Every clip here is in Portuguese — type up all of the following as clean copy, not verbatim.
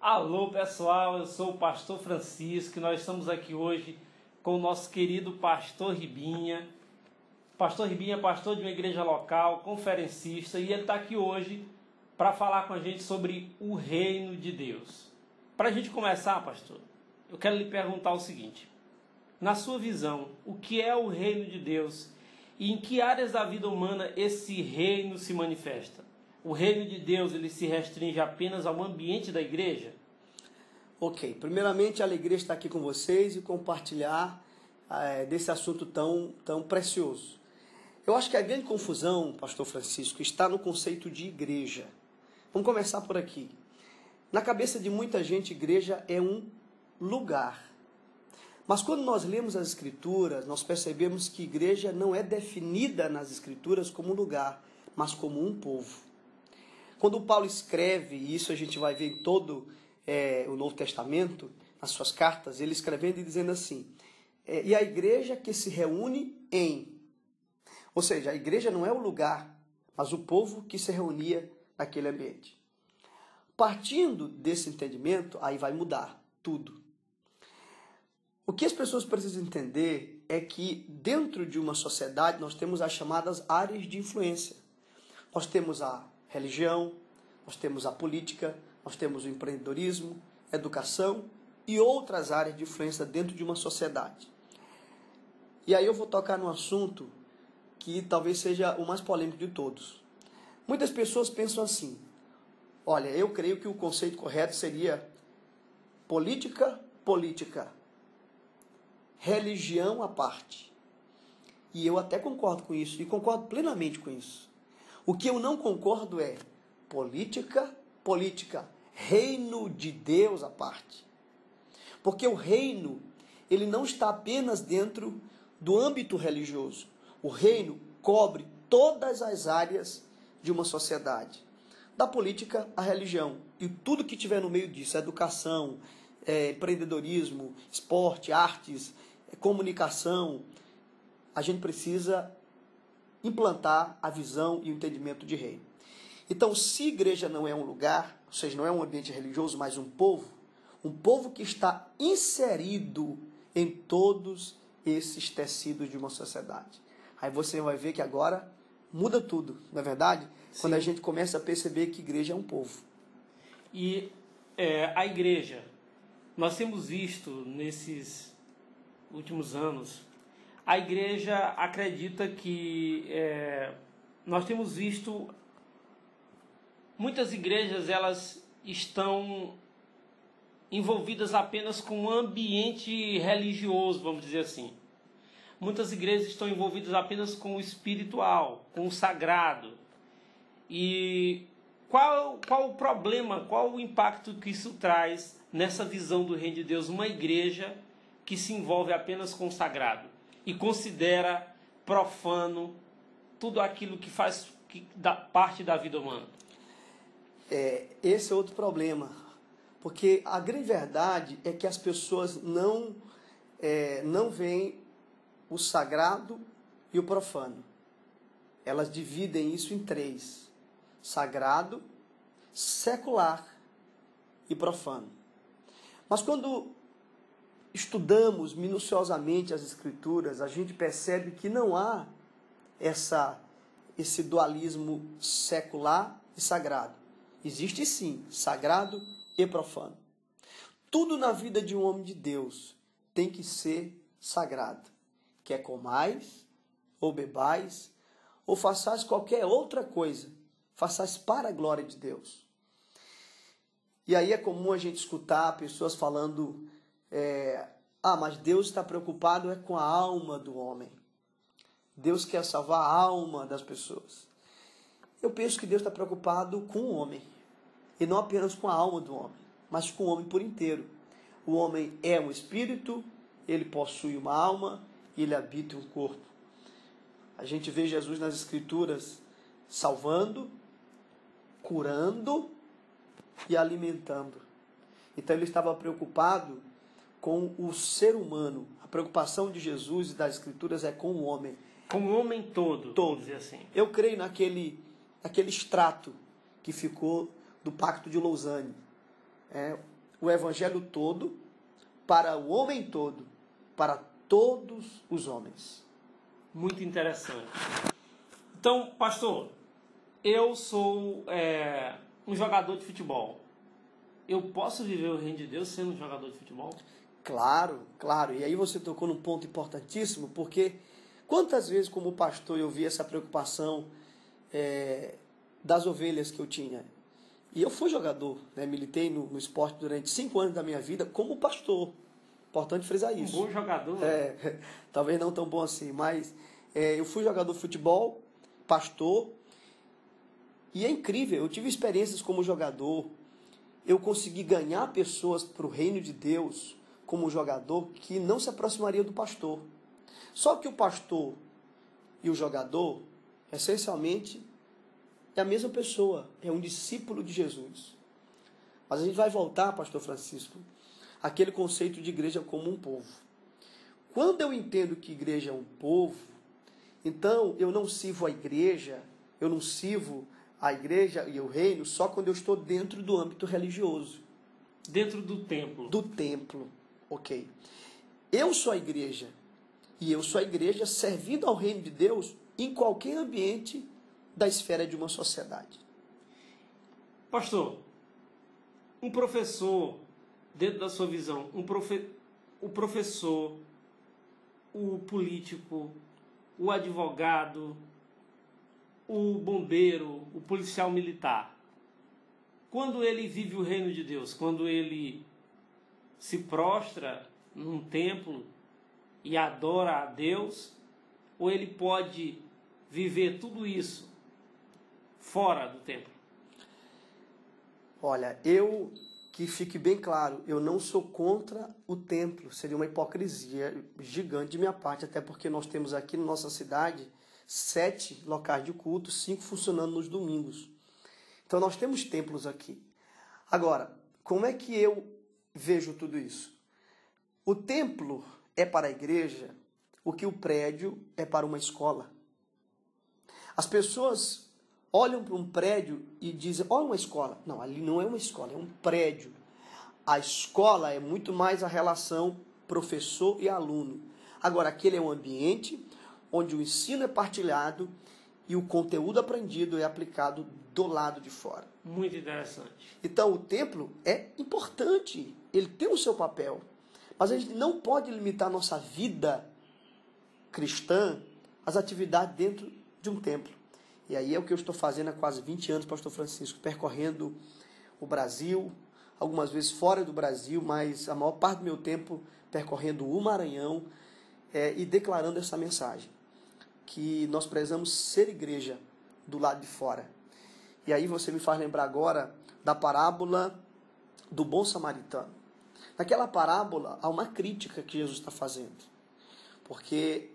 Alô pessoal, eu sou o pastor Francisco e nós estamos aqui hoje com o nosso querido pastor Ribinha. Pastor Ribinha é pastor de uma igreja local, conferencista, e ele está aqui hoje para falar com a gente sobre o reino de Deus. Para a gente começar, pastor, eu quero lhe perguntar o seguinte: na sua visão, o que é o reino de Deus e em que áreas da vida humana esse reino se manifesta? O reino de Deus, ele se restringe apenas ao ambiente da igreja? Ok, primeiramente a alegria estar aqui com vocês e compartilhar desse assunto tão precioso. Eu acho que a grande confusão, pastor Francisco, está no conceito de igreja. Vamos começar por aqui. Na cabeça de muita gente, igreja é um lugar. Mas quando nós lemos as Escrituras, nós percebemos que igreja não é definida nas Escrituras como um lugar, mas como um povo. Quando o Paulo escreve, e isso a gente vai ver em todo o Novo Testamento, nas suas cartas, ele escrevendo e dizendo assim, e a igreja que se reúne em... Ou seja, a igreja não é o lugar, mas o povo que se reunia naquele ambiente. Partindo desse entendimento, aí vai mudar tudo. O que as pessoas precisam entender é que dentro de uma sociedade nós temos as chamadas áreas de influência. Nós temos a religião, nós temos a política, nós temos o empreendedorismo, educação e outras áreas de influência dentro de uma sociedade. E aí eu vou tocar num assunto que talvez seja o mais polêmico de todos. Muitas pessoas pensam assim, olha, eu creio que o conceito correto seria política, religião à parte. E eu até concordo com isso, e concordo plenamente com isso. O que eu não concordo é política, reino de Deus à parte. Porque o reino, ele não está apenas dentro do âmbito religioso. O reino cobre todas as áreas de uma sociedade. Da política à religião. E tudo que tiver no meio disso, educação, empreendedorismo, esporte, artes, comunicação, a gente precisa implantar a visão e o entendimento de reino. Então, se igreja não é um lugar, ou seja, não é um ambiente religioso, mas um povo que está inserido em todos esses tecidos de uma sociedade. Aí você vai ver que agora muda tudo, não é verdade? Sim. Quando a gente começa a perceber que igreja é um povo. E a igreja, nós temos visto nesses últimos anos, a igreja acredita que nós temos visto muitas igrejas, elas estão envolvidas apenas com o ambiente religioso, vamos dizer assim. Muitas igrejas estão envolvidas apenas com o espiritual, com o sagrado. E qual o problema, qual o impacto que isso traz nessa visão do reino de Deus? Uma igreja que se envolve apenas com o sagrado e considera profano tudo aquilo que faz parte da vida humana. Esse é outro problema, porque a grande verdade é que as pessoas não veem o sagrado e o profano. Elas dividem isso em três: sagrado, secular e profano. Mas quando estudamos minuciosamente as Escrituras, a gente percebe que não há esse dualismo secular e sagrado. Existe sim, sagrado e profano. Tudo na vida de um homem de Deus tem que ser sagrado. Quer comais, ou bebais, ou façais qualquer outra coisa, façais para a glória de Deus. E aí é comum a gente escutar pessoas falando, mas Deus está preocupado com a alma do homem. Deus quer salvar a alma das pessoas. Eu penso que Deus está preocupado com o homem, e não apenas com a alma do homem, mas com o homem por inteiro. O homem é um espírito, ele possui uma alma, e ele habita um corpo. A gente vê Jesus nas Escrituras salvando, curando e alimentando. Então ele estava preocupado com o ser humano. A preocupação de Jesus e das Escrituras é com o homem. Com o homem todo, vamos dizer assim. Eu creio naquele extrato que ficou do Pacto de Lausanne, o evangelho todo, para o homem todo, para todos os homens. Muito interessante. Então, pastor, eu sou um jogador de futebol. Eu posso viver o reino de Deus sendo um jogador de futebol? Claro, claro. E aí você tocou num ponto importantíssimo, porque quantas vezes como pastor eu vi essa preocupação das ovelhas que eu tinha. E eu fui jogador, né? Militei no esporte durante 5 anos da minha vida como pastor. Importante frisar isso. Um bom jogador. Talvez não tão bom assim, mas eu fui jogador de futebol, pastor, e é incrível. Eu tive experiências como jogador. Eu consegui ganhar pessoas para o reino de Deus como jogador que não se aproximariam do pastor. Só que o pastor e o jogador, essencialmente, é a mesma pessoa, é um discípulo de Jesus. Mas a gente vai voltar, pastor Francisco, àquele conceito de igreja como um povo. Quando eu entendo que igreja é um povo, então eu não sirvo a igreja, eu não sirvo a igreja e o reino só quando eu estou dentro do âmbito religioso. Dentro do templo. Do templo, ok. Eu sou a igreja, e eu sou a igreja servindo ao reino de Deus em qualquer ambiente da esfera de uma sociedade. Pastor, um professor, dentro da sua visão, o professor, o político, o advogado, o bombeiro, o policial militar, quando ele vive o reino de Deus, quando ele se prostra num templo e adora a Deus, ou ele pode viver tudo isso fora do templo? Olha, que fique bem claro, eu não sou contra o templo, seria uma hipocrisia gigante de minha parte, até porque nós temos aqui na nossa cidade 7 locais de culto, 5 funcionando nos domingos. Então nós temos templos aqui. Agora, como é que eu vejo tudo isso? O templo é para a igreja o que o prédio é para uma escola. As pessoas olham para um prédio e dizem, olha uma escola. Não, ali não é uma escola, é um prédio. A escola é muito mais a relação professor e aluno. Agora, aquele é um ambiente onde o ensino é partilhado e o conteúdo aprendido é aplicado do lado de fora. Muito interessante. Então, o templo é importante, ele tem o seu papel. Mas a gente não pode limitar a nossa vida cristã às atividades dentro de um templo. E aí é o que eu estou fazendo há quase 20 anos, pastor Francisco, percorrendo o Brasil, algumas vezes fora do Brasil, mas a maior parte do meu tempo percorrendo o Maranhão e declarando essa mensagem, que nós precisamos ser igreja do lado de fora. E aí você me faz lembrar agora da parábola do bom samaritano. Naquela parábola há uma crítica que Jesus está fazendo, porque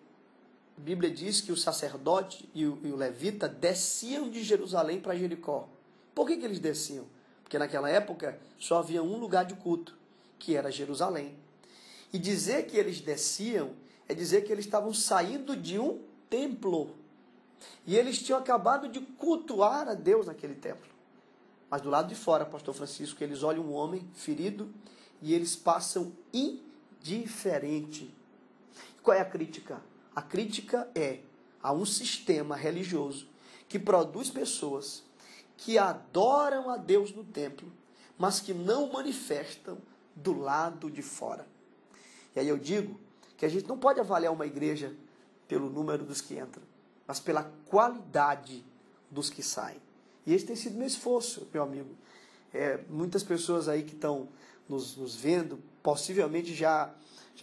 a Bíblia diz que o sacerdote e o levita desciam de Jerusalém para Jericó. Por que eles desciam? Porque naquela época só havia um lugar de culto, que era Jerusalém. E dizer que eles desciam é dizer que eles estavam saindo de um templo. E eles tinham acabado de cultuar a Deus naquele templo. Mas do lado de fora, pastor Francisco, eles olham um homem ferido e eles passam indiferente. Qual é a crítica? A crítica é a um sistema religioso que produz pessoas que adoram a Deus no templo, mas que não manifestam do lado de fora. E aí eu digo que a gente não pode avaliar uma igreja pelo número dos que entram, mas pela qualidade dos que saem. E esse tem sido meu esforço, meu amigo. Muitas pessoas aí que estão nos vendo, possivelmente já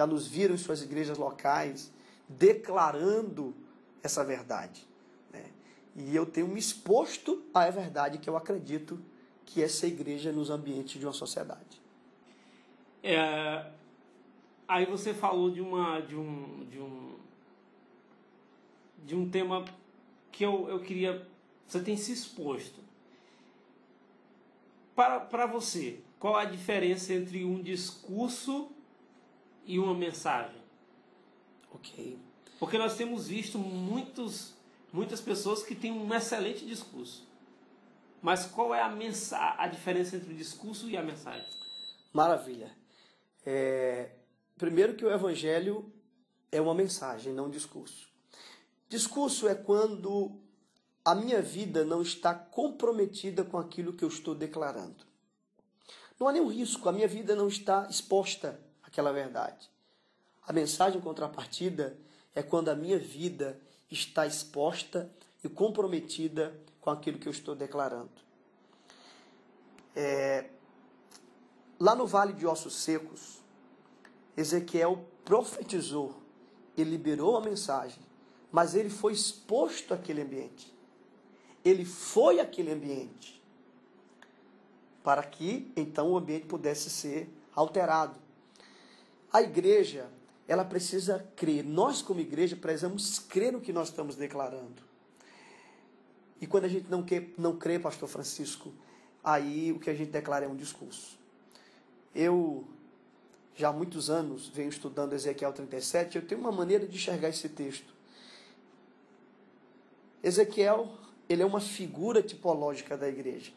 nos viram em suas igrejas locais, declarando essa verdade, né? E eu tenho me exposto à verdade que eu acredito que é essa igreja nos ambientes de uma sociedade. Aí você falou de um tema que eu queria... Você tem se exposto. Para você, qual a diferença entre um discurso e uma mensagem? Ok. Porque nós temos visto muitas pessoas que têm um excelente discurso. Mas qual é a diferença entre o discurso e a mensagem? Maravilha. Primeiro que o evangelho é uma mensagem, não um discurso. Discurso é quando a minha vida não está comprometida com aquilo que eu estou declarando. Não há nenhum risco, a minha vida não está exposta àquela verdade. A mensagem em contrapartida é quando a minha vida está exposta e comprometida com aquilo que eu estou declarando. Lá no Vale de Ossos Secos, Ezequiel profetizou, ele liberou a mensagem, mas ele foi exposto àquele ambiente. Ele foi àquele ambiente para que, então, o ambiente pudesse ser alterado. A igreja, ela precisa crer. Nós, como igreja, precisamos crer no que nós estamos declarando. E quando a gente não crê, pastor Francisco, aí o que a gente declara é um discurso. Eu, já há muitos anos, venho estudando Ezequiel 37, eu tenho uma maneira de enxergar esse texto. Ezequiel, ele é uma figura tipológica da igreja.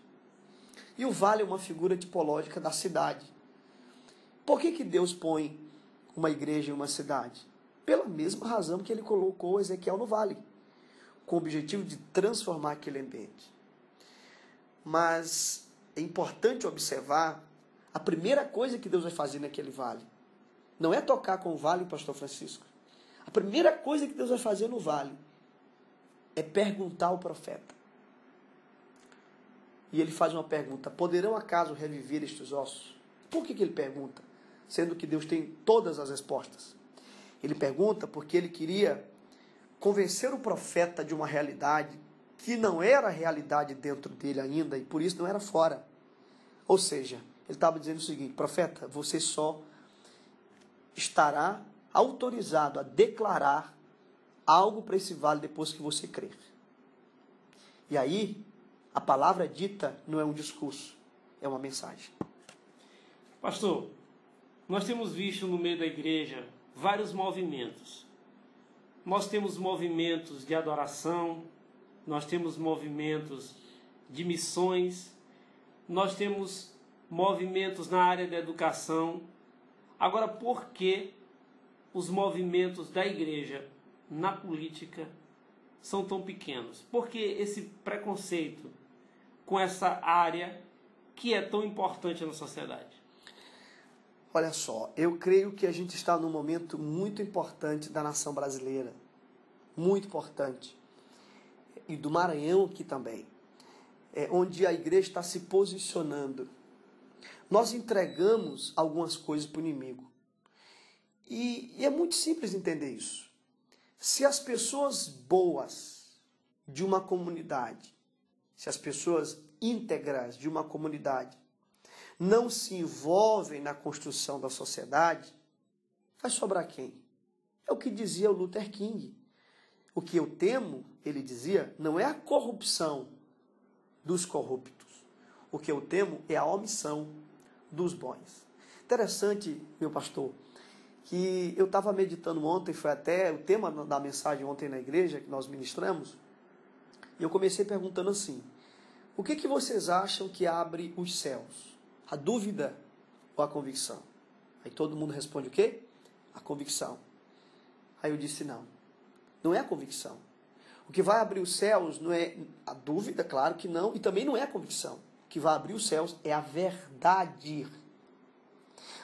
E o vale é uma figura tipológica da cidade. Por que Deus põe uma igreja em uma cidade? Pela mesma razão que ele colocou Ezequiel no vale, com o objetivo de transformar aquele ambiente. Mas é importante observar a primeira coisa que Deus vai fazer naquele vale. Não é tocar com o vale, pastor Francisco. A primeira coisa que Deus vai fazer no vale é perguntar ao profeta. E ele faz uma pergunta: poderão acaso reviver estes ossos? Por que ele pergunta? Sendo que Deus tem todas as respostas. Ele pergunta porque ele queria convencer o profeta de uma realidade que não era realidade dentro dele ainda, e por isso não era fora. Ou seja, ele estava dizendo o seguinte: profeta, você só estará autorizado a declarar algo para esse vale depois que você crer. E aí, a palavra dita não é um discurso, é uma mensagem. Pastor, nós temos visto no meio da igreja vários movimentos. Nós temos movimentos de adoração, nós temos movimentos de missões, nós temos movimentos na área da educação. Agora, por que os movimentos da igreja na política são tão pequenos? Por que esse preconceito com essa área que é tão importante na sociedade? Olha só, eu creio que a gente está num momento muito importante da nação brasileira. Muito importante. E do Maranhão aqui também. Onde a igreja está se posicionando. Nós entregamos algumas coisas para o inimigo. E é muito simples entender isso. Se as pessoas boas de uma comunidade, se as pessoas íntegras de uma comunidade não se envolvem na construção da sociedade, vai sobrar quem? É o que dizia o Luther King. O que eu temo, ele dizia, não é a corrupção dos corruptos. O que eu temo é a omissão dos bons. Interessante, meu pastor, que eu estava meditando ontem, foi até o tema da mensagem ontem na igreja que nós ministramos, e eu comecei perguntando assim: o que vocês acham que abre os céus? A dúvida ou a convicção? Aí todo mundo responde o quê? A convicção. Aí eu disse não é a convicção. O que vai abrir os céus não é a dúvida, claro que não, e também não é a convicção. O que vai abrir os céus é a verdade.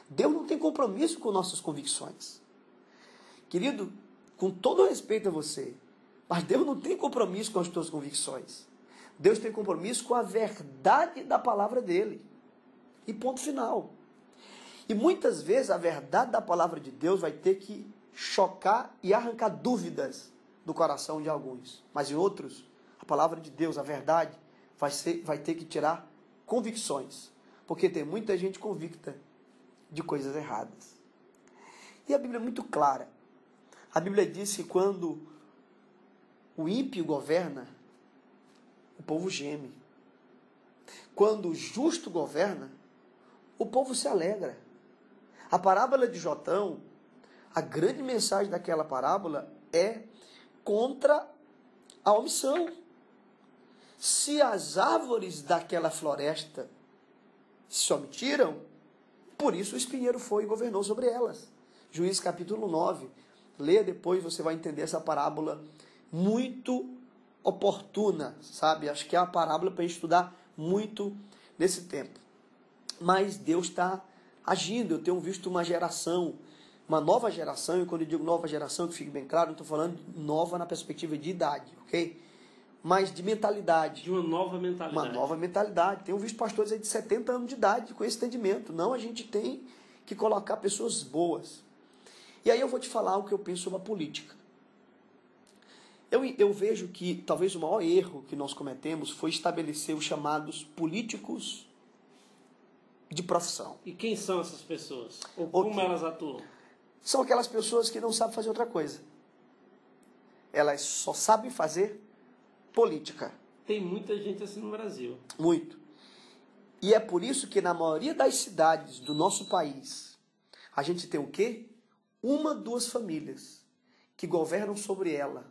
Deus não tem compromisso com nossas convicções. Querido, com todo respeito a você, mas Deus não tem compromisso com as tuas convicções. Deus tem compromisso com a verdade da palavra dele. E ponto final. E muitas vezes a verdade da palavra de Deus vai ter que chocar e arrancar dúvidas do coração de alguns. Mas em outros, a palavra de Deus, a verdade, vai ter que tirar convicções. Porque tem muita gente convicta de coisas erradas. E a Bíblia é muito clara. A Bíblia diz que quando o ímpio governa, o povo geme. Quando o justo governa, o povo se alegra. A parábola de Jotão, a grande mensagem daquela parábola é contra a omissão. Se as árvores daquela floresta se omitiram, Por isso o espinheiro foi e governou sobre elas. Juízes capítulo 9. Leia depois, você vai entender essa parábola muito oportuna, sabe? Acho que é uma parábola para a gente estudar muito nesse tempo. Mas Deus está agindo. Eu tenho visto uma geração, uma nova geração, e quando eu digo nova geração, que fique bem claro, não estou falando nova na perspectiva de idade, ok? Mas de mentalidade. De uma nova mentalidade. Uma nova mentalidade. Tenho visto pastores aí de 70 anos de idade com esse entendimento. Não, a gente tem que colocar pessoas boas. E aí eu vou te falar o que eu penso sobre a política. Eu vejo que talvez o maior erro que nós cometemos foi estabelecer os chamados políticos de profissão. E quem são essas pessoas? Ou como elas atuam? São aquelas pessoas que não sabem fazer outra coisa. Elas só sabem fazer política. Tem muita gente assim no Brasil. Muito. E é por isso que na maioria das cidades do nosso país, a gente tem o quê? Uma, duas famílias que governam sobre ela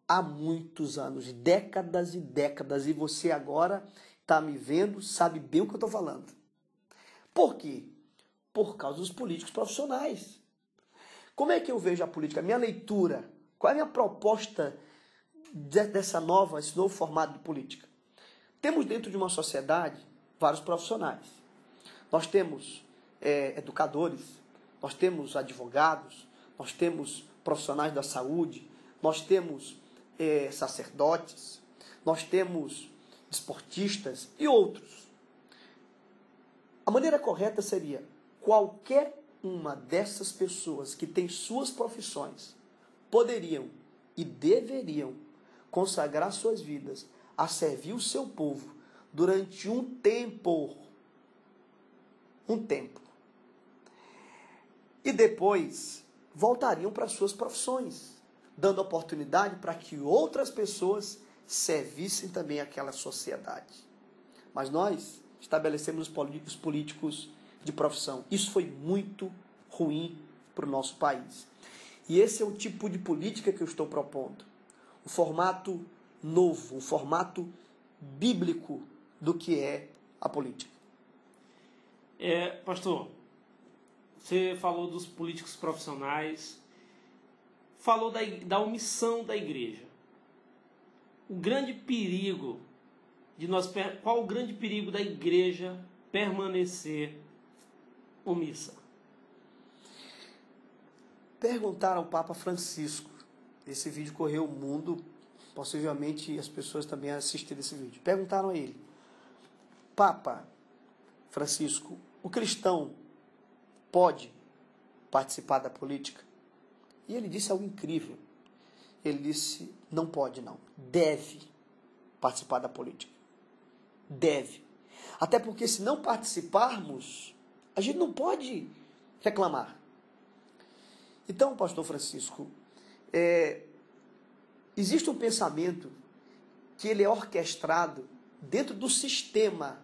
há muitos anos, décadas e décadas, e você agora está me vendo, sabe bem o que eu estou falando. Por quê? Por causa dos políticos profissionais. Como é que eu vejo a política? A minha leitura, qual é a minha proposta esse novo formato de política? Temos dentro de uma sociedade vários profissionais. Nós temos educadores, nós temos advogados, nós temos profissionais da saúde, nós temos sacerdotes, nós temos esportistas e outros. A maneira correta seria qualquer uma dessas pessoas que tem suas profissões poderiam e deveriam consagrar suas vidas a servir o seu povo durante um tempo. E depois voltariam para suas profissões, dando oportunidade para que outras pessoas servissem também aquela sociedade. Mas nós estabelecemos os políticos de profissão. Isso foi muito ruim para o nosso país. E esse é o tipo de política que eu estou propondo. Um formato novo, um formato bíblico do que é a política. Pastor, você falou dos políticos profissionais, falou da omissão da igreja. O grande perigo qual o grande perigo da igreja permanecer omissa? Perguntaram ao Papa Francisco. Esse vídeo correu o mundo, possivelmente as pessoas também assistiram esse vídeo. Perguntaram a ele: Papa Francisco, o cristão pode participar da política? E ele disse algo incrível. Ele disse: não pode não, deve participar da política. Deve. Até porque se não participarmos, a gente não pode reclamar. Então, pastor Francisco, existe um pensamento que ele é orquestrado dentro do sistema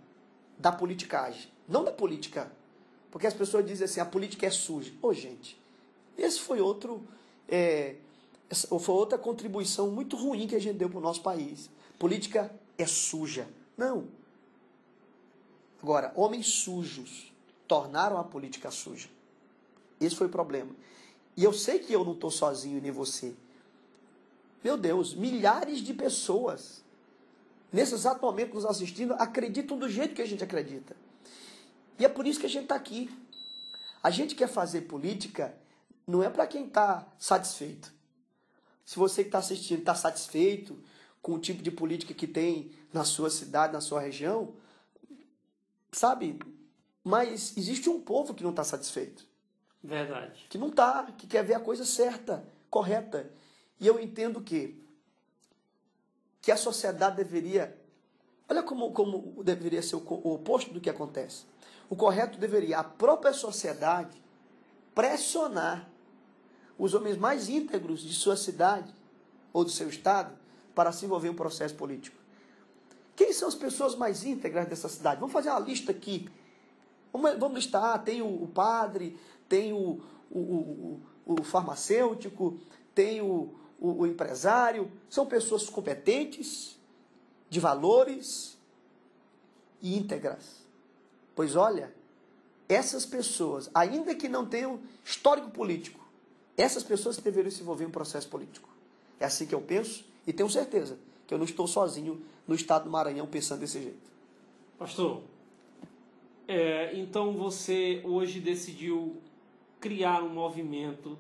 da politicagem, não da política. Porque as pessoas dizem assim, a política é suja. Gente, esse foi outra contribuição muito ruim que a gente deu para o nosso país. Política é suja. Não. Agora, homens sujos tornaram a política suja. Esse foi o problema. E eu sei que eu não estou sozinho, nem você. Meu Deus, milhares de pessoas, nesse exato momento nos assistindo, acreditam do jeito que a gente acredita. E é por isso que a gente está aqui. A gente quer fazer política, não é para quem está satisfeito. Se você que está assistindo está satisfeito com o tipo de política que tem na sua cidade, na sua região, sabe? Mas existe um povo que não está satisfeito. Verdade. Que não está, que quer ver a coisa certa, correta. E eu entendo que a sociedade deveria... Olha como deveria ser o oposto do que acontece. O correto deveria a própria sociedade pressionar os homens mais íntegros de sua cidade ou do seu estado para se envolver em um processo político. Quem são as pessoas mais íntegras dessa cidade? Vamos fazer uma lista aqui. Vamos listar, tem o padre, tem o farmacêutico, tem o empresário. São pessoas competentes, de valores e íntegras. Pois olha, essas pessoas, ainda que não tenham histórico político, essas pessoas deveriam se envolver em um processo político. É assim que eu penso e tenho certeza que eu não estou sozinho no estado do Maranhão pensando desse jeito. Pastor, então você hoje decidiu criar um movimento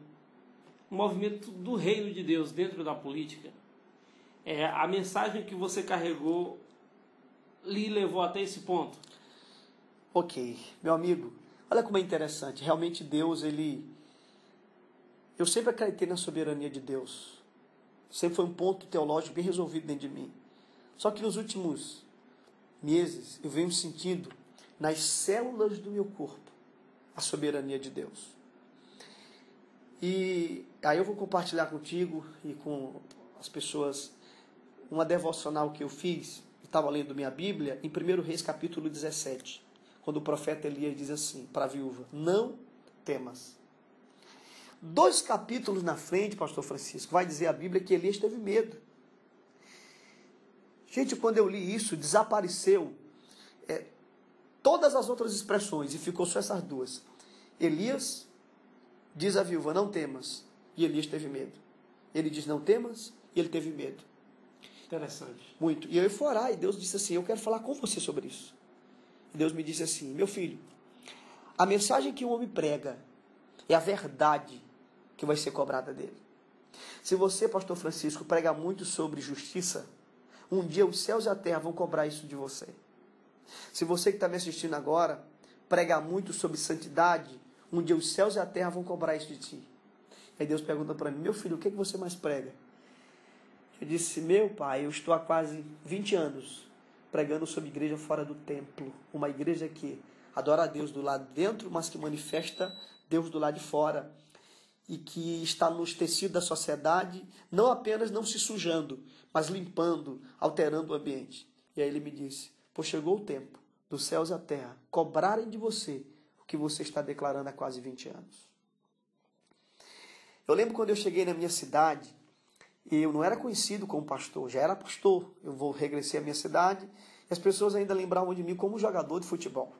do reino de Deus dentro da política. A mensagem que você carregou lhe levou até esse ponto? Ok, meu amigo, olha como é interessante. Realmente Deus, eu sempre acreditei na soberania de Deus. Sempre foi um ponto teológico bem resolvido dentro de mim. Só que nos últimos meses eu venho sentindo nas células do meu corpo a soberania de Deus. E aí eu vou compartilhar contigo e com as pessoas uma devocional que eu fiz. Eu estava lendo minha Bíblia em 1 Reis capítulo 17, quando o profeta Elias diz assim para a viúva: não temas. 2 capítulos na frente, pastor Francisco, vai dizer a Bíblia que Elias teve medo. Gente, quando eu li isso, desapareceu todas as outras expressões e ficou só essas duas. Elias diz à viúva: não temas, e Elias teve medo. Ele diz: não temas, e ele teve medo. Interessante. Muito. E eu fui orar, e Deus disse assim: eu quero falar com você sobre isso. E Deus me disse assim: meu filho, a mensagem que o homem prega é a verdade que vai ser cobrada dele. Se você, pastor Francisco, prega muito sobre justiça, um dia os céus e a terra vão cobrar isso de você. Se você que está me assistindo agora, prega muito sobre santidade, um dia os céus e a terra vão cobrar isso de ti. Aí Deus pergunta para mim: meu filho, o que você mais prega? Eu disse: meu pai, eu estou há quase 20 anos pregando sobre igreja fora do templo. Uma igreja que adora a Deus do lado de dentro, mas que manifesta Deus do lado de fora. E que está nos tecidos da sociedade, não apenas não se sujando, mas limpando, alterando o ambiente. E aí ele me disse: pois chegou o tempo dos céus e a terra cobrarem de você o que você está declarando há quase 20 anos. Eu lembro quando eu cheguei na minha cidade, eu não era conhecido como pastor, já era pastor. Eu regressei à minha cidade e as pessoas ainda lembravam de mim como jogador de futebol.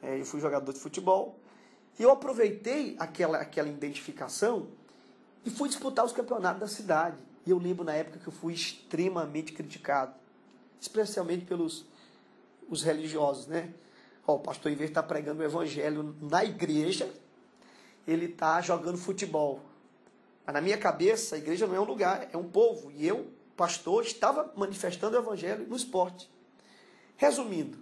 Eu fui jogador de futebol e eu aproveitei aquela identificação e fui disputar os campeonatos da cidade. E eu lembro na época que eu fui extremamente criticado, especialmente pelos os religiosos, né? O pastor, em vez de estar pregando o evangelho na igreja, ele está jogando futebol. Mas na minha cabeça, a igreja não é um lugar, é um povo. E eu, pastor, estava manifestando o evangelho no esporte. Resumindo,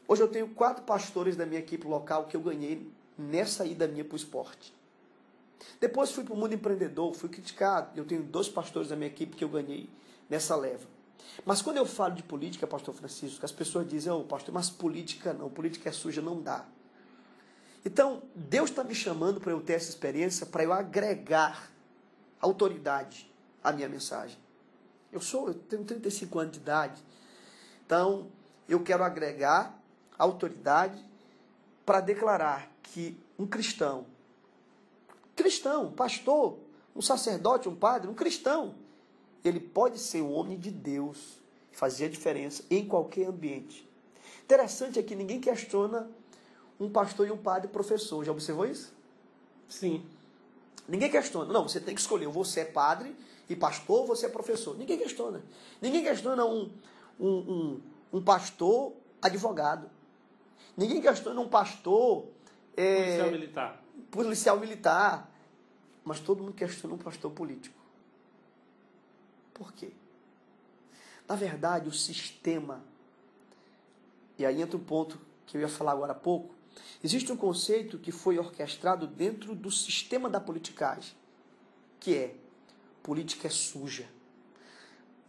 hoje eu tenho 4 pastores da minha equipe local que eu ganhei nessa ida minha para o esporte. Depois fui para o mundo empreendedor, fui criticado. Eu tenho 2 pastores da minha equipe que eu ganhei nessa leva. Mas quando eu falo de política, pastor Francisco, as pessoas dizem: oh, pastor, mas política não, política é suja, não dá. Então, Deus está me chamando para eu ter essa experiência, para eu agregar autoridade à minha mensagem. Eu tenho 35 anos de idade, então eu quero agregar autoridade para declarar que um cristão, pastor, um sacerdote, um padre, um cristão, ele pode ser um homem de Deus, fazer a diferença em qualquer ambiente. Interessante é que ninguém questiona um pastor e um padre professor. Já observou isso? Sim. Ninguém questiona. Não, você tem que escolher. Você é padre e pastor, ou você é professor. Ninguém questiona. Ninguém questiona um pastor advogado. Ninguém questiona um pastor policial militar. Mas todo mundo questiona um pastor político. Por quê? Na verdade, o sistema, e aí entra um ponto que eu ia falar agora há pouco, existe um conceito que foi orquestrado dentro do sistema da politicagem, que é: política é suja.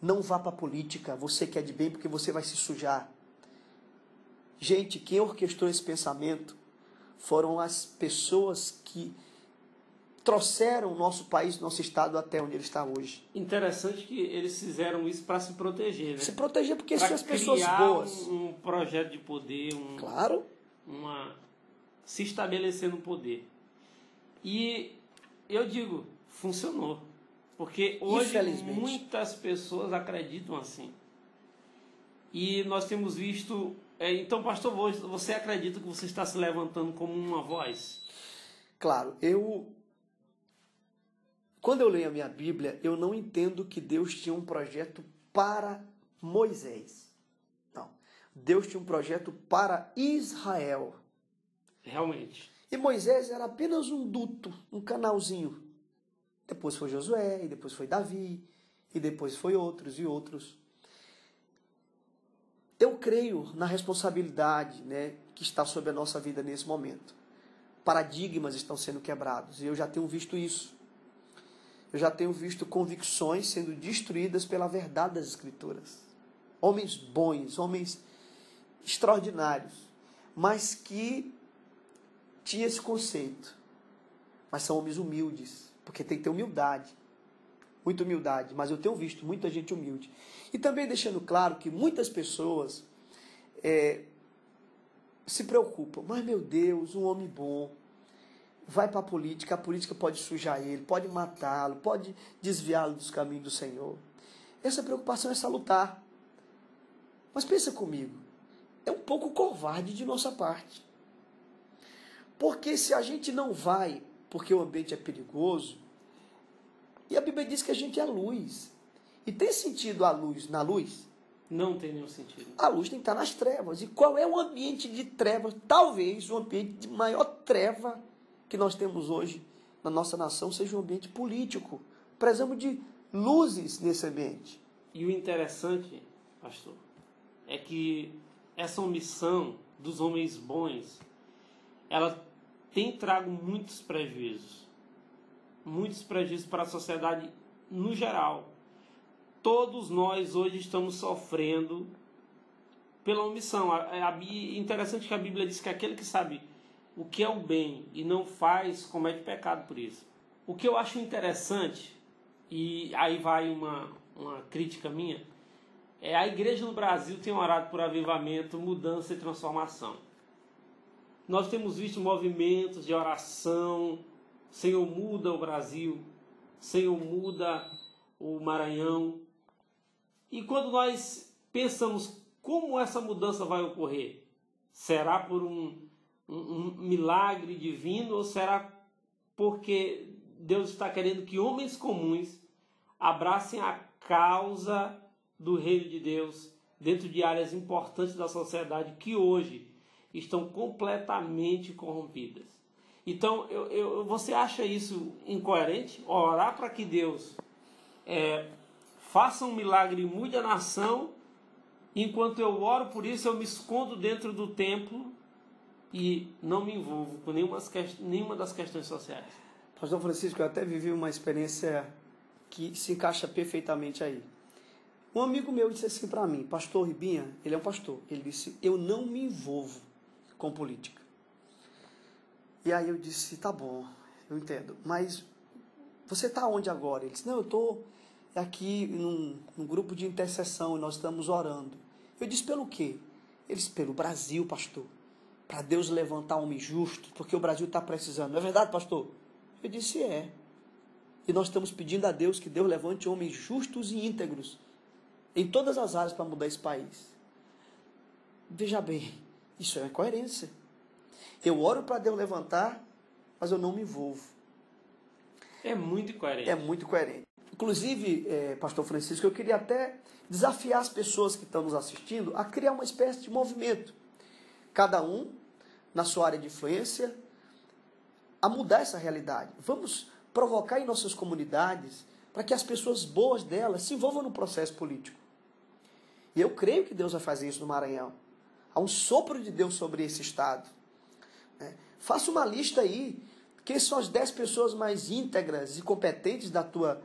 Não vá para a política, você quer de bem, porque você vai se sujar. Gente, quem orquestrou esse pensamento foram as pessoas que trouxeram o nosso país, nosso estado até onde ele está hoje. Interessante que eles fizeram isso para se proteger, né? Se proteger porque são as pessoas criar boas. Um projeto de poder, Claro. Se estabelecer no poder. E eu digo, funcionou. Porque hoje muitas pessoas acreditam assim. E nós temos visto Então, pastor, você acredita que você está se levantando como uma voz? Claro, quando eu leio a minha Bíblia, eu não entendo que Deus tinha um projeto para Moisés. Não. Deus tinha um projeto para Israel. Realmente. E Moisés era apenas um duto, um canalzinho. Depois foi Josué, e depois foi Davi, e depois foi outros e outros. Eu creio na responsabilidade, né, que está sobre a nossa vida nesse momento. Paradigmas estão sendo quebrados, e eu já tenho visto isso. Eu já tenho visto convicções sendo destruídas pela verdade das Escrituras. Homens bons, homens extraordinários, mas que tinham esse conceito. Mas são homens humildes, porque tem que ter humildade. Muita humildade, mas eu tenho visto muita gente humilde. E também deixando claro que muitas pessoas se preocupam. Mas, meu Deus, um homem bom vai para a política pode sujar ele, pode matá-lo, pode desviá-lo dos caminhos do Senhor. Essa preocupação é salutar. Mas pensa comigo, é um pouco covarde de nossa parte. Porque se a gente não vai, porque o ambiente é perigoso, e a Bíblia diz que a gente é luz. E tem sentido a luz na luz? Não tem nenhum sentido. A luz tem que estar nas trevas. E qual é o ambiente de trevas? Talvez o ambiente de maior treva que nós temos hoje na nossa nação seja um ambiente político. Precisamos de luzes nesse ambiente. E o interessante, pastor, é que essa omissão dos homens bons, ela tem trago muitos prejuízos. Muitos prejuízos para a sociedade no geral. Todos nós hoje estamos sofrendo pela omissão. Interessante que a Bíblia diz que aquele que sabe o que é o bem e não faz, comete pecado por isso. O que eu acho interessante, e aí vai uma crítica minha, a igreja no Brasil tem orado por avivamento, mudança e transformação. Nós temos visto movimentos de oração, Senhor, muda o Brasil, Senhor, muda o Maranhão. E quando nós pensamos como essa mudança vai ocorrer, será por um milagre divino ou será porque Deus está querendo que homens comuns abracem a causa do reino de Deus dentro de áreas importantes da sociedade que hoje estão completamente corrompidas? Então, você acha isso incoerente? Orar para que Deus faça um milagre e mude a nação, enquanto eu oro por isso, eu me escondo dentro do templo e não me envolvo com nenhuma das questões sociais. Pastor Francisco, eu até vivi uma experiência que se encaixa perfeitamente aí. Um amigo meu disse assim para mim, pastor Ribinha, ele é um pastor, ele disse, eu não me envolvo com política. E aí eu disse, tá bom, eu entendo, mas você está onde agora? Ele disse, não, eu estou aqui num grupo de intercessão e nós estamos orando. Eu disse, pelo quê? Ele disse, pelo Brasil, pastor. Para Deus levantar homem justo, porque o Brasil está precisando. Não é verdade, pastor? Eu disse, é. E nós estamos pedindo a Deus que Deus levante homens justos e íntegros em todas as áreas para mudar esse país. Veja bem, isso é coerência. Eu oro para Deus levantar, mas eu não me envolvo. É muito incoerente. É muito coerente. Inclusive, pastor Francisco, eu queria até desafiar as pessoas que estão nos assistindo a criar uma espécie de movimento. Cada um, na sua área de influência, a mudar essa realidade. Vamos provocar em nossas comunidades para que as pessoas boas delas se envolvam no processo político. E eu creio que Deus vai fazer isso no Maranhão. Há um sopro de Deus sobre esse estado. Faça uma lista aí. Quem são as 10 pessoas mais íntegras e competentes da tua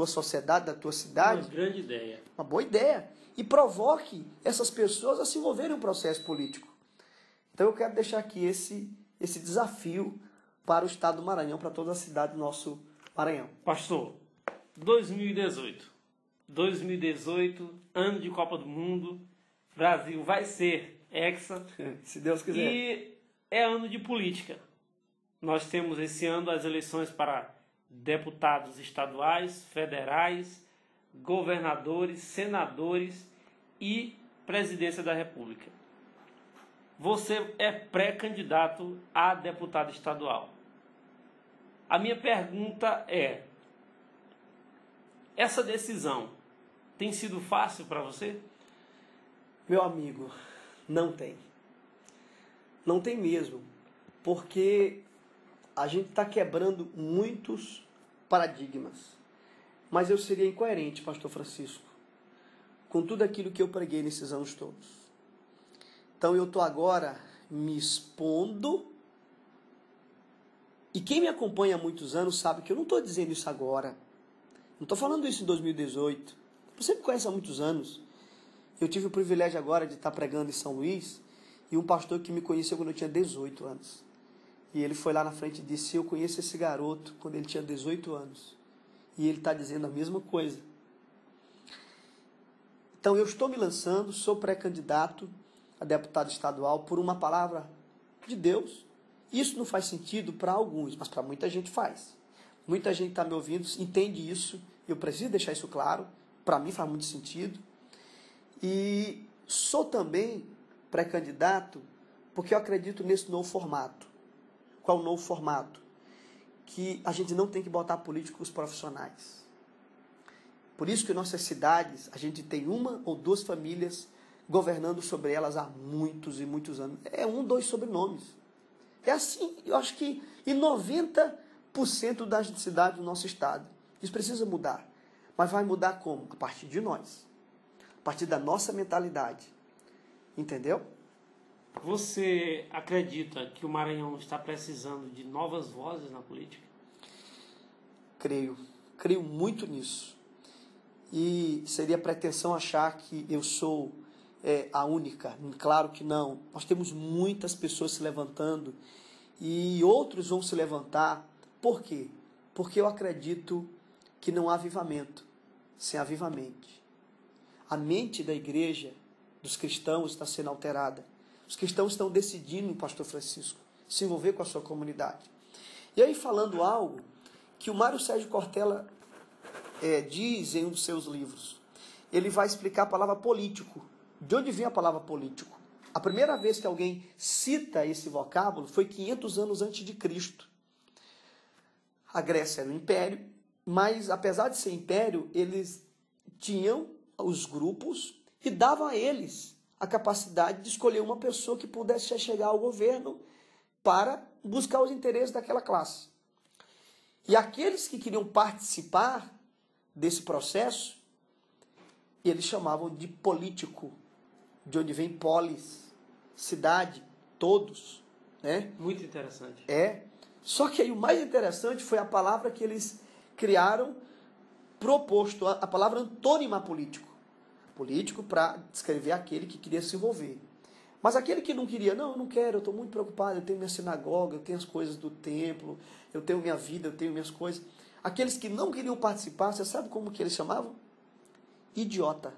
sociedade, da tua cidade? Uma grande ideia. Uma boa ideia. E provoque essas pessoas a se envolverem no processo político. Então eu quero deixar aqui esse desafio para o estado do Maranhão, para toda a cidade do nosso Maranhão. Pastor, 2018. 2018, ano de Copa do Mundo. Brasil vai ser hexa. Se Deus quiser. E é ano de política. Nós temos esse ano as eleições para deputados estaduais, federais, governadores, senadores e presidência da República. você é pré-candidato a deputado estadual. A minha pergunta é: essa decisão tem sido fácil para você? Meu amigo, não tem. Não tem mesmo. Porque a gente está quebrando muitos paradigmas. Mas eu seria incoerente, pastor Francisco, com tudo aquilo que eu preguei nesses anos todos. Então eu estou agora me expondo. E quem me acompanha há muitos anos sabe que eu não estou dizendo isso agora. Não estou falando isso em 2018. Você me conhece há muitos anos. Eu tive o privilégio agora de estar pregando em São Luís. E um pastor que me conheceu quando eu tinha 18 anos. E ele foi lá na frente e disse: eu conheço esse garoto quando ele tinha 18 anos. E ele está dizendo a mesma coisa. Então eu estou me lançando, sou pré-candidato a deputado estadual por uma palavra de Deus. Isso não faz sentido para alguns, mas para muita gente faz. Muita gente está me ouvindo, entende isso. Eu preciso deixar isso claro. Para mim faz muito sentido. E sou também pré-candidato porque eu acredito nesse novo formato. Qual o novo formato? Que a gente não tem que botar políticos profissionais. Por isso que em nossas cidades a gente tem uma ou duas famílias governando sobre elas há muitos e muitos anos. É 1, 2 sobrenomes. É assim, eu acho que em 90% das cidades do nosso estado. Isso precisa mudar. Mas vai mudar como? A partir de nós. A partir da nossa mentalidade. Entendeu? Você acredita que o Maranhão está precisando de novas vozes na política? Creio muito nisso. E seria pretensão achar que eu sou a única. Claro que não. Nós temos muitas pessoas se levantando e outros vão se levantar. Por quê? Porque eu acredito que não há avivamento sem avivamento. A mente da igreja, dos cristãos, está sendo alterada. Os cristãos estão decidindo, pastor Francisco, se envolver com a sua comunidade. E aí falando algo que o Mário Sérgio Cortella diz em um dos seus livros. Ele vai explicar a palavra político. De onde vem a palavra político? A primeira vez que alguém cita esse vocábulo foi 500 anos antes de Cristo. A Grécia era um império, mas apesar de ser império, eles tinham os grupos e davam a eles a capacidade de escolher uma pessoa que pudesse chegar ao governo para buscar os interesses daquela classe. E aqueles que queriam participar desse processo, eles chamavam de político, de onde vem polis, cidade, todos. Né? Muito interessante. Só que aí o mais interessante foi a palavra que eles criaram, proposto, a palavra antônima político. Político para descrever aquele que queria se envolver. Mas aquele que não queria, não, eu não quero, eu estou muito preocupado, eu tenho minha sinagoga, eu tenho as coisas do templo, eu tenho minha vida, eu tenho minhas coisas. Aqueles que não queriam participar, você sabe como que eles chamavam? Idiota.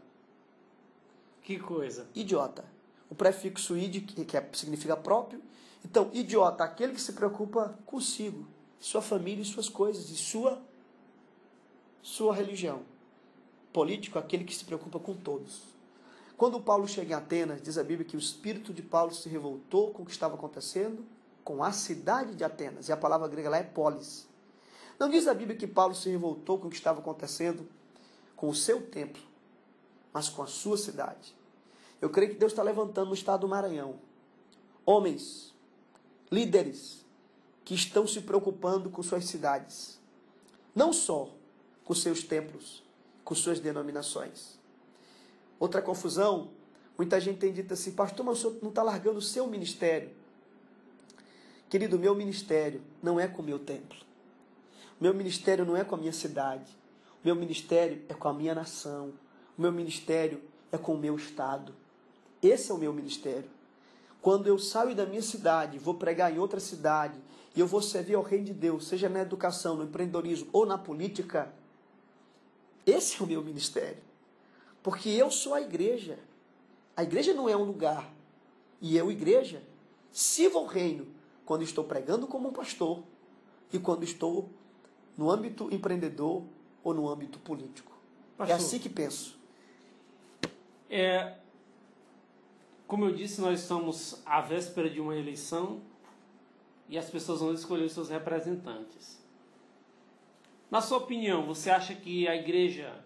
Que coisa. Idiota. O prefixo id, que significa próprio. Então, idiota, aquele que se preocupa consigo, sua família e suas coisas, e sua religião. Político, aquele que se preocupa com todos. Quando Paulo chega em Atenas, diz a Bíblia que o espírito de Paulo se revoltou com o que estava acontecendo com a cidade de Atenas. E a palavra grega lá é polis. Não diz a Bíblia que Paulo se revoltou com o que estava acontecendo com o seu templo, mas com a sua cidade. Eu creio que Deus está levantando no estado do Maranhão homens, líderes, que estão se preocupando com suas cidades. Não só com seus templos, com suas denominações. Outra confusão, muita gente tem dito assim, pastor, mas o senhor não está largando o seu ministério. Querido, meu ministério não é com o meu templo. O meu ministério não é com a minha cidade. O meu ministério é com a minha nação. O meu ministério é com o meu estado. Esse é o meu ministério. Quando eu saio da minha cidade, vou pregar em outra cidade, e eu vou servir ao reino de Deus, seja na educação, no empreendedorismo ou na política, esse é o meu ministério. Porque eu sou a igreja. A igreja não é um lugar. E eu, igreja, sirvo ao reino quando estou pregando como um pastor e quando estou no âmbito empreendedor ou no âmbito político. Pastor, é assim que penso. Como eu disse, nós estamos à véspera de uma eleição e as pessoas vão escolher os seus representantes. Na sua opinião, você acha que a igreja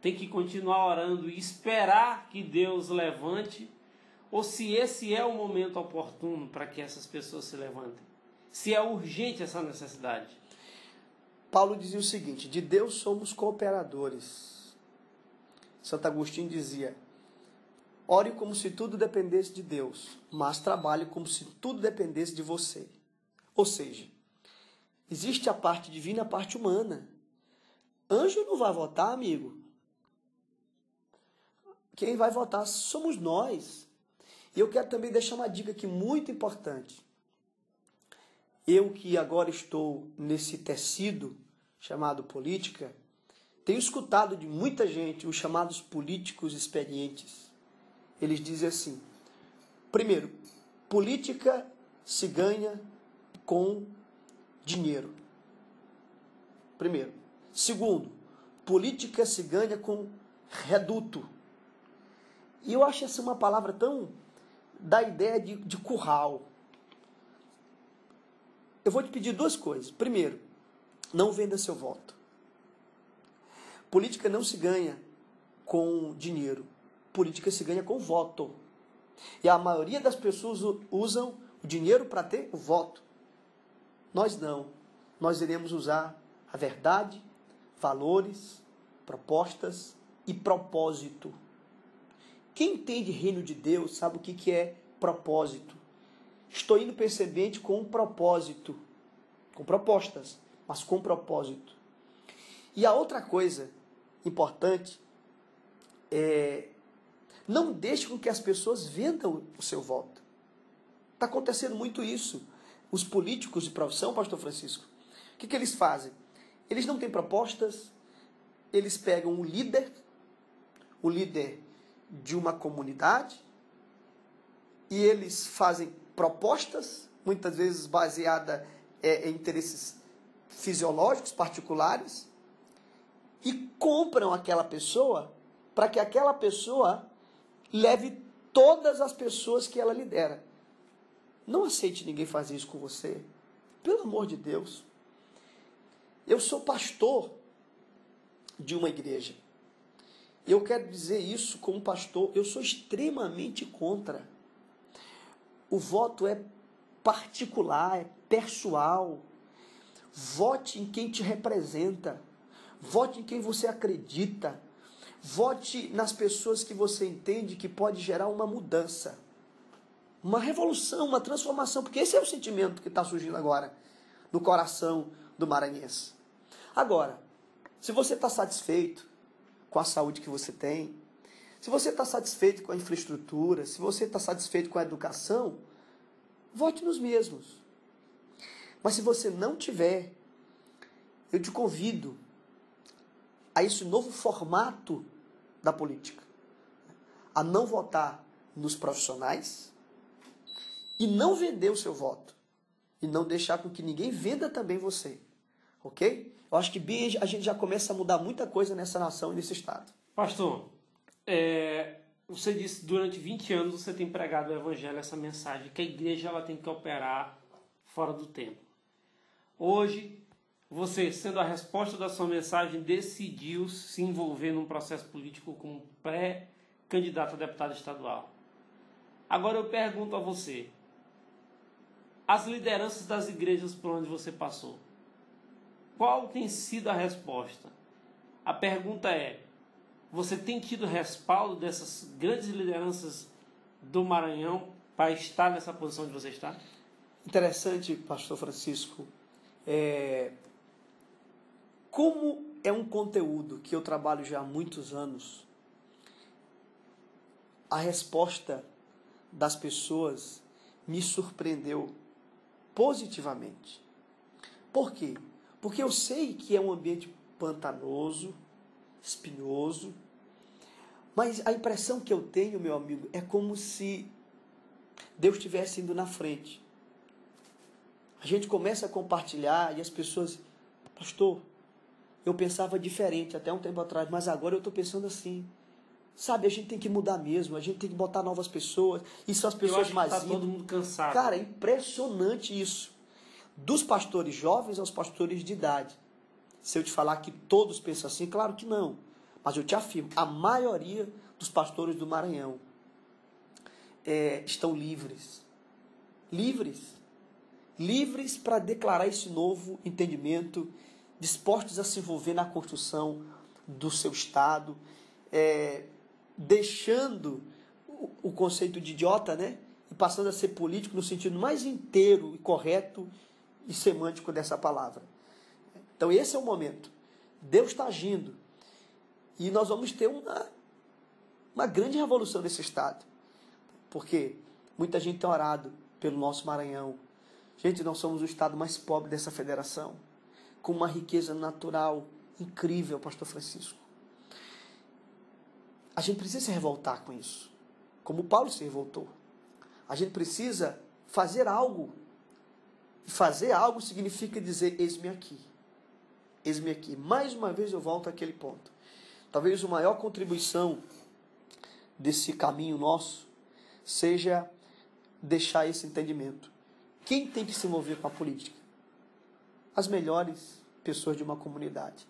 tem que continuar orando e esperar que Deus levante? Ou se esse é o momento oportuno para que essas pessoas se levantem? Se é urgente essa necessidade? Paulo dizia o seguinte: de Deus somos cooperadores. Santo Agostinho dizia: ore como se tudo dependesse de Deus, mas trabalhe como se tudo dependesse de você. Ou seja, existe a parte divina e a parte humana. Anjo não vai votar, amigo. Quem vai votar somos nós. E eu quero também deixar uma dica aqui muito importante. Eu que agora estou nesse tecido chamado política, tenho escutado de muita gente os chamados políticos experientes. Eles dizem assim: primeiro, política se ganha com dinheiro. Primeiro. Segundo, política se ganha com reduto. E eu acho essa uma palavra tão da ideia de curral. Eu vou te pedir duas coisas. Primeiro, não venda seu voto. Política não se ganha com dinheiro. Política se ganha com voto. E a maioria das pessoas usam o dinheiro para ter o voto. Nós não. Nós iremos usar a verdade, valores, propostas e propósito. Quem entende reino de Deus sabe o que é propósito. Estou indo para esse ambiente com um propósito, com propostas, mas com propósito. E a outra coisa importante é: não deixe com que as pessoas vendam o seu voto. Está acontecendo muito isso. Os políticos de profissão, pastor Francisco, o que eles fazem? Eles não têm propostas, eles pegam o líder de uma comunidade, e eles fazem propostas, muitas vezes baseadas em interesses fisiológicos particulares, e compram aquela pessoa para que aquela pessoa leve todas as pessoas que ela lidera. Não aceite ninguém fazer isso com você. Pelo amor de Deus. Eu sou pastor de uma igreja. E eu quero dizer isso como pastor. Eu sou extremamente contra. O voto é particular, é pessoal. Vote em quem te representa. Vote em quem você acredita. Vote nas pessoas que você entende que pode gerar uma mudança. Uma revolução, uma transformação. Porque esse é o sentimento que está surgindo agora no coração do maranhense. Agora, se você está satisfeito com a saúde que você tem, se você está satisfeito com a infraestrutura, se você está satisfeito com a educação, vote nos mesmos. Mas se você não tiver, eu te convido a esse novo formato da política, a não votar nos profissionais e não vender o seu voto, e não deixar com que ninguém venda também você, ok? Eu acho que bem a gente já começa a mudar muita coisa nessa nação e nesse estado. Pastor, você disse durante 20 anos você tem pregado o evangelho, essa mensagem, que a igreja ela tem que operar fora do tempo. Hoje, você, sendo a resposta da sua mensagem, decidiu se envolver num processo político como pré-candidato a deputado estadual. Agora eu pergunto a você, as lideranças das igrejas por onde você passou, qual tem sido a resposta? A pergunta é: você tem tido respaldo dessas grandes lideranças do Maranhão para estar nessa posição que você está? Interessante, pastor Francisco. Como é um conteúdo que eu trabalho já há muitos anos, a resposta das pessoas me surpreendeu positivamente. Por quê? Porque eu sei que é um ambiente pantanoso, espinhoso, mas a impressão que eu tenho, meu amigo, é como se Deus estivesse indo na frente. A gente começa a compartilhar e as pessoas: pastor, eu pensava diferente até um tempo atrás, mas agora eu estou pensando assim. Sabe, a gente tem que mudar mesmo, a gente tem que botar novas pessoas, e são as pessoas mais íntimas. Tá todo mundo cansado. Cara, é impressionante isso. Dos pastores jovens aos pastores de idade. Se eu te falar que todos pensam assim, claro que não. Mas eu te afirmo, a maioria dos pastores do Maranhão estão livres. Livres para declarar esse novo entendimento, dispostos a se envolver na construção do seu Estado, deixando o conceito de idiota, né? E passando a ser político no sentido mais inteiro e correto e semântico dessa palavra. Então esse é o momento. Deus está agindo. E nós vamos ter uma grande revolução nesse Estado. Porque muita gente tem orado pelo nosso Maranhão. Gente, nós somos o Estado mais pobre dessa federação, com uma riqueza natural incrível, pastor Francisco. A gente precisa se revoltar com isso, como Paulo se revoltou. A gente precisa fazer algo. E fazer algo significa dizer, eis-me aqui. Eis-me aqui. Mais uma vez eu volto àquele ponto. Talvez a maior contribuição desse caminho nosso seja deixar esse entendimento. Quem tem que se envolver com a política? As melhores pessoas de uma comunidade.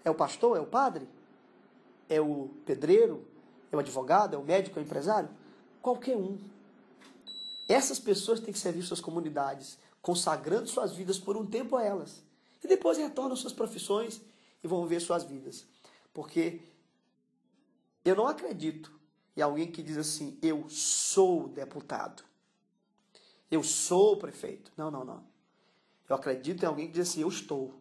É o pastor? É o padre? É o pedreiro? É o advogado? É o médico? É o empresário? Qualquer um. Essas pessoas têm que servir suas comunidades, consagrando suas vidas por um tempo a elas. E depois retornam suas profissões e vão viver suas vidas. Porque eu não acredito em alguém que diz assim, eu sou deputado. Eu sou prefeito. Não. Eu acredito em alguém que diz assim, eu estou.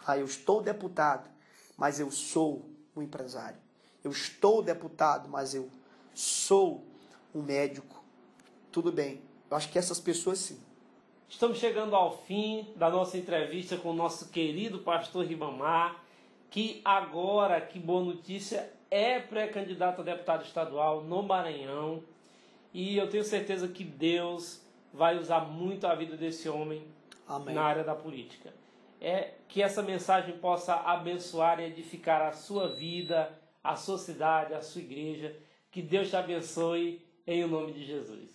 Eu estou deputado, mas eu sou um empresário. Eu estou deputado, mas eu sou um médico. Tudo bem. Eu acho que essas pessoas sim. Estamos chegando ao fim da nossa entrevista com o nosso querido pastor Ribamar, que agora, que boa notícia, é pré-candidato a deputado estadual no Maranhão. E eu tenho certeza que Deus vai usar muito a vida desse homem Amém. Na área da política. Que essa mensagem possa abençoar e edificar a sua vida, a sua cidade, a sua igreja. Que Deus te abençoe em nome de Jesus.